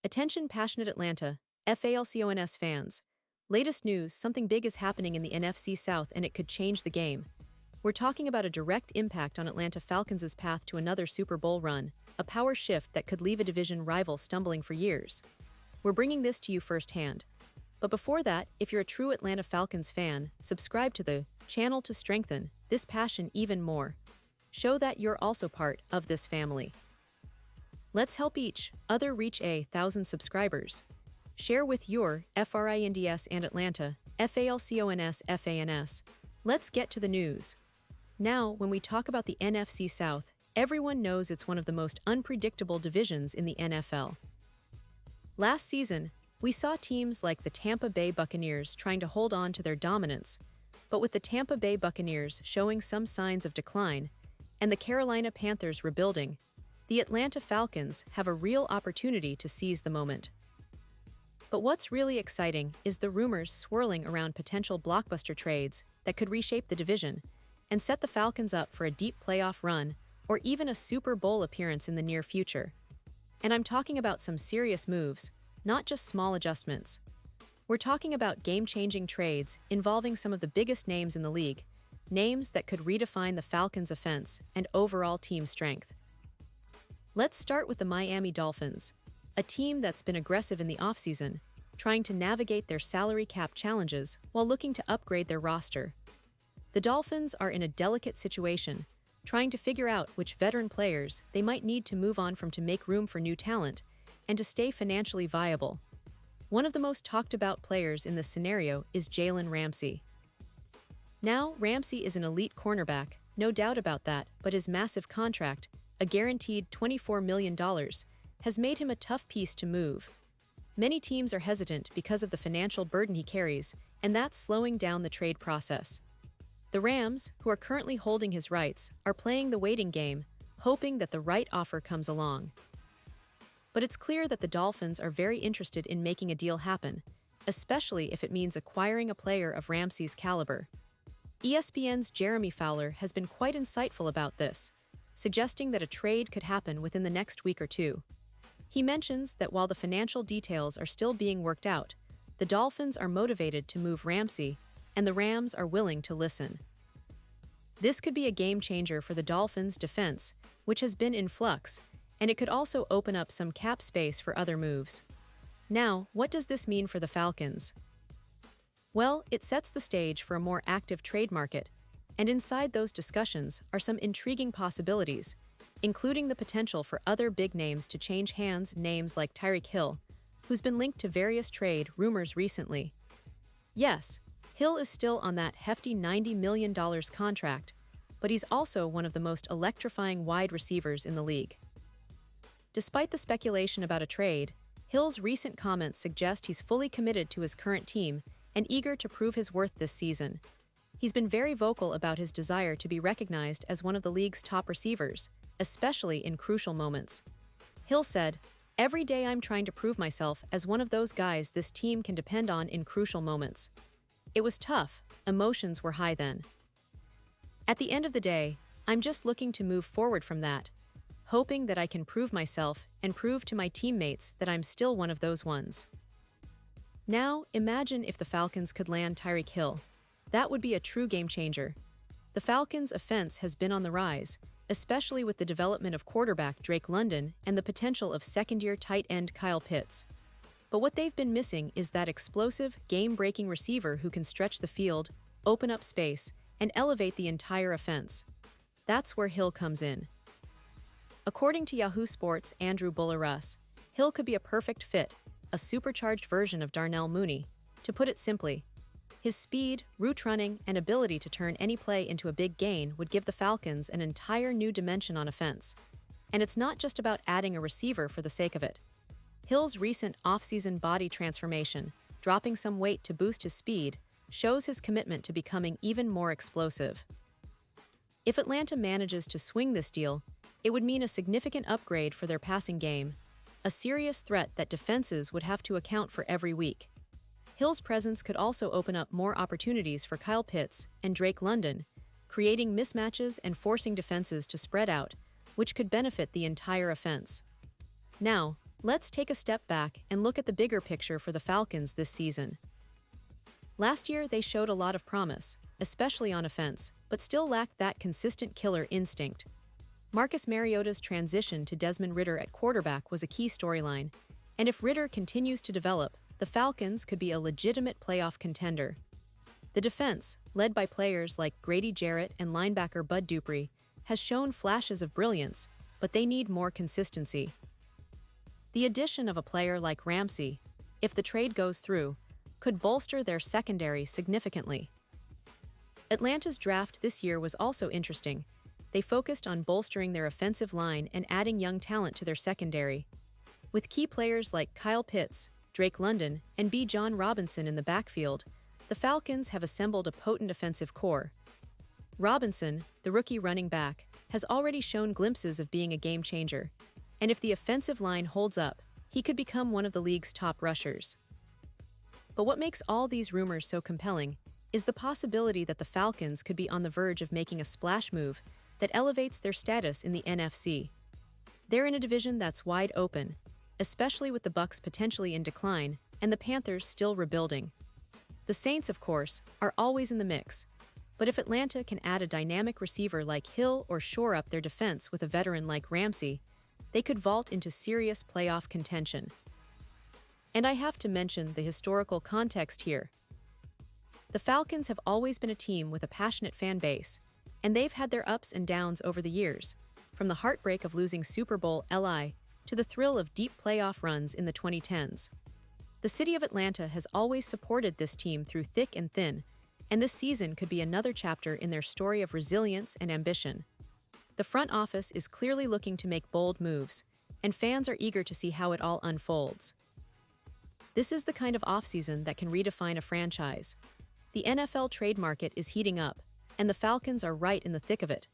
Attention passionate Atlanta, Falcons fans. Latest news, something big is happening in the NFC South and it could change the game. We're talking about a direct impact on Atlanta Falcons' path to another Super Bowl run, a power shift that could leave a division rival stumbling for years. We're bringing this to you firsthand. But before that, if you're a true Atlanta Falcons fan, subscribe to the channel to strengthen this passion even more. Show that you're also part of this family. Let's help each other reach 1,000 subscribers. Share with your FRINDS and Atlanta, FALCONS FANS. Let's get to the news. Now, when we talk about the NFC South, everyone knows it's one of the most unpredictable divisions in the NFL. Last season, we saw teams like the Tampa Bay Buccaneers trying to hold on to their dominance, but with the Tampa Bay Buccaneers showing some signs of decline and the Carolina Panthers rebuilding, the Atlanta Falcons have a real opportunity to seize the moment. But what's really exciting is the rumors swirling around potential blockbuster trades that could reshape the division and set the Falcons up for a deep playoff run or even a Super Bowl appearance in the near future. And I'm talking about some serious moves, not just small adjustments. We're talking about game-changing trades involving some of the biggest names in the league, names that could redefine the Falcons' offense and overall team strength. Let's start with the Miami Dolphins, a team that's been aggressive in the offseason, trying to navigate their salary cap challenges while looking to upgrade their roster. The Dolphins are in a delicate situation, trying to figure out which veteran players they might need to move on from to make room for new talent and to stay financially viable. One of the most talked about players in this scenario is Jalen Ramsey. Now, Ramsey is an elite cornerback, no doubt about that, but his massive contract, a guaranteed $24 million, has made him a tough piece to move. Many teams are hesitant because of the financial burden he carries, and that's slowing down the trade process. The Rams, who are currently holding his rights, are playing the waiting game, hoping that the right offer comes along. But it's clear that the Dolphins are very interested in making a deal happen, especially if it means acquiring a player of Ramsey's caliber. ESPN's Jeremy Fowler has been quite insightful about this, suggesting that a trade could happen within the next week or two. He mentions that while the financial details are still being worked out, the Dolphins are motivated to move Ramsey, and the Rams are willing to listen. This could be a game-changer for the Dolphins' defense, which has been in flux, and it could also open up some cap space for other moves. Now, what does this mean for the Falcons? Well, it sets the stage for a more active trade market, and inside those discussions are some intriguing possibilities, including the potential for other big names to change hands, names like Tyreek Hill, who's been linked to various trade rumors recently. Yes, Hill is still on that hefty $90 million contract, but he's also one of the most electrifying wide receivers in the league. Despite the speculation about a trade, Hill's recent comments suggest he's fully committed to his current team and eager to prove his worth this season. He's been very vocal about his desire to be recognized as one of the league's top receivers, especially in crucial moments. Hill said, "Every day I'm trying to prove myself as one of those guys this team can depend on in crucial moments." It was tough, emotions were high then. "At the end of the day, I'm just looking to move forward from that, hoping that I can prove myself and prove to my teammates that I'm still one of those ones." Now, imagine if the Falcons could land Tyreek Hill. That would be a true game-changer. The Falcons' offense has been on the rise, especially with the development of quarterback Drake London and the potential of second-year tight end Kyle Pitts. But what they've been missing is that explosive, game-breaking receiver who can stretch the field, open up space, and elevate the entire offense. That's where Hill comes in. According to Yahoo Sports' Andrew Bullerus, Hill could be a perfect fit, a supercharged version of Darnell Mooney. To put it simply, his speed, route running, and ability to turn any play into a big gain would give the Falcons an entire new dimension on offense. And it's not just about adding a receiver for the sake of it. Hill's recent offseason body transformation, dropping some weight to boost his speed, shows his commitment to becoming even more explosive. If Atlanta manages to swing this deal, it would mean a significant upgrade for their passing game, a serious threat that defenses would have to account for every week. Hill's presence could also open up more opportunities for Kyle Pitts and Drake London, creating mismatches and forcing defenses to spread out, which could benefit the entire offense. Now, Let's take a step back and look at the bigger picture for the Falcons this season. Last year, they showed a lot of promise, especially on offense, but still lacked that consistent killer instinct. Marcus Mariota's transition to Desmond Ridder at quarterback was a key storyline, and if Ridder continues to develop, the Falcons could be a legitimate playoff contender. The defense, led by players like Grady Jarrett and linebacker Bud Dupree, has shown flashes of brilliance, but they need more consistency. The addition of a player like Ramsey, if the trade goes through, could bolster their secondary significantly. Atlanta's draft this year was also interesting. They focused on bolstering their offensive line and adding young talent to their secondary. With key players like Kyle Pitts, Drake London, and B. John Robinson in the backfield, the Falcons have assembled a potent offensive core. Robinson, the rookie running back, has already shown glimpses of being a game changer, and if the offensive line holds up, he could become one of the league's top rushers. But what makes all these rumors so compelling is the possibility that the Falcons could be on the verge of making a splash move that elevates their status in the NFC. They're in a division that's wide open, especially with the Bucs potentially in decline and the Panthers still rebuilding. The Saints, of course, are always in the mix, but if Atlanta can add a dynamic receiver like Hill or shore up their defense with a veteran like Ramsey, they could vault into serious playoff contention. And I have to mention the historical context here. The Falcons have always been a team with a passionate fan base, and they've had their ups and downs over the years, from the heartbreak of losing Super Bowl LI to the thrill of deep playoff runs in the 2010s. The city of Atlanta has always supported this team through thick and thin, and this season could be another chapter in their story of resilience and ambition. The front office is clearly looking to make bold moves, and fans are eager to see how it all unfolds. This is the kind of offseason that can redefine a franchise. The NFL trade market is heating up, and the Falcons are right in the thick of it.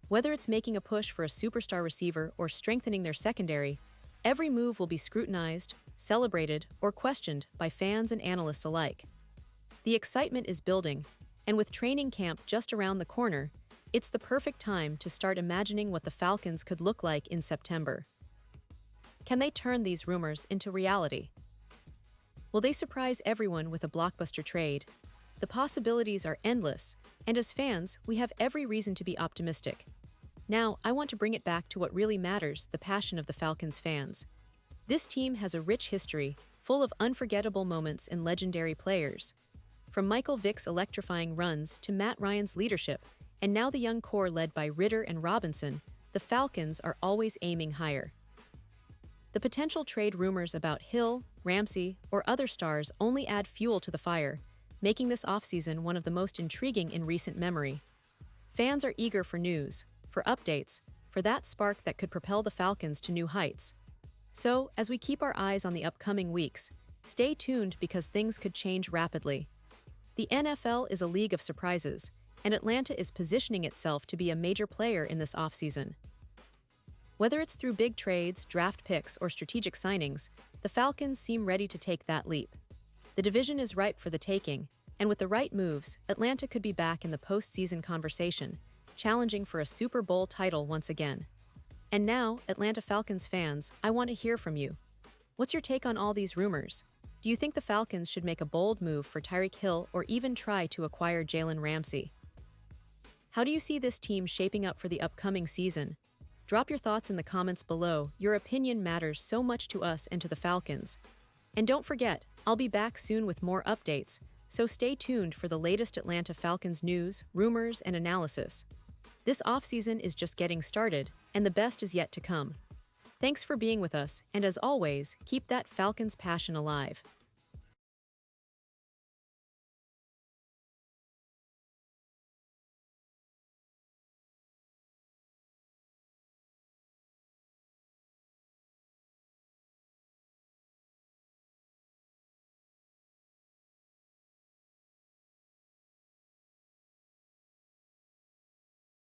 Whether it's making a push for a superstar receiver or strengthening their secondary, every move will be scrutinized, celebrated, or questioned by fans and analysts alike. The excitement is building, and with training camp just around the corner, it's the perfect time to start imagining what the Falcons could look like in September. Can they turn these rumors into reality? Will they surprise everyone with a blockbuster trade? The possibilities are endless, and as fans, we have every reason to be optimistic. Now, I want to bring it back to what really matters, the passion of the Falcons fans. This team has a rich history, full of unforgettable moments and legendary players. From Michael Vick's electrifying runs to Matt Ryan's leadership, and now the young core led by Ridder and Robinson, the Falcons are always aiming higher. The potential trade rumors about Hill, Ramsey, or other stars only add fuel to the fire, making this offseason one of the most intriguing in recent memory. Fans are eager for news, for updates, for that spark that could propel the Falcons to new heights. So, as we keep our eyes on the upcoming weeks, stay tuned because things could change rapidly. The NFL is a league of surprises, and Atlanta is positioning itself to be a major player in this offseason. Whether it's through big trades, draft picks, or strategic signings, the Falcons seem ready to take that leap. The division is ripe for the taking, and with the right moves, Atlanta could be back in the postseason conversation, challenging for a Super Bowl title once again. And now, Atlanta Falcons fans, I want to hear from you. What's your take on all these rumors? Do you think the Falcons should make a bold move for Tyreek Hill or even try to acquire Jalen Ramsey? How do you see this team shaping up for the upcoming season? Drop your thoughts in the comments below. Your opinion matters so much to us and to the Falcons. And don't forget, I'll be back soon with more updates, so stay tuned for the latest Atlanta Falcons news, rumors, and analysis. This offseason is just getting started, and the best is yet to come. Thanks for being with us, and as always, keep that Falcons passion alive.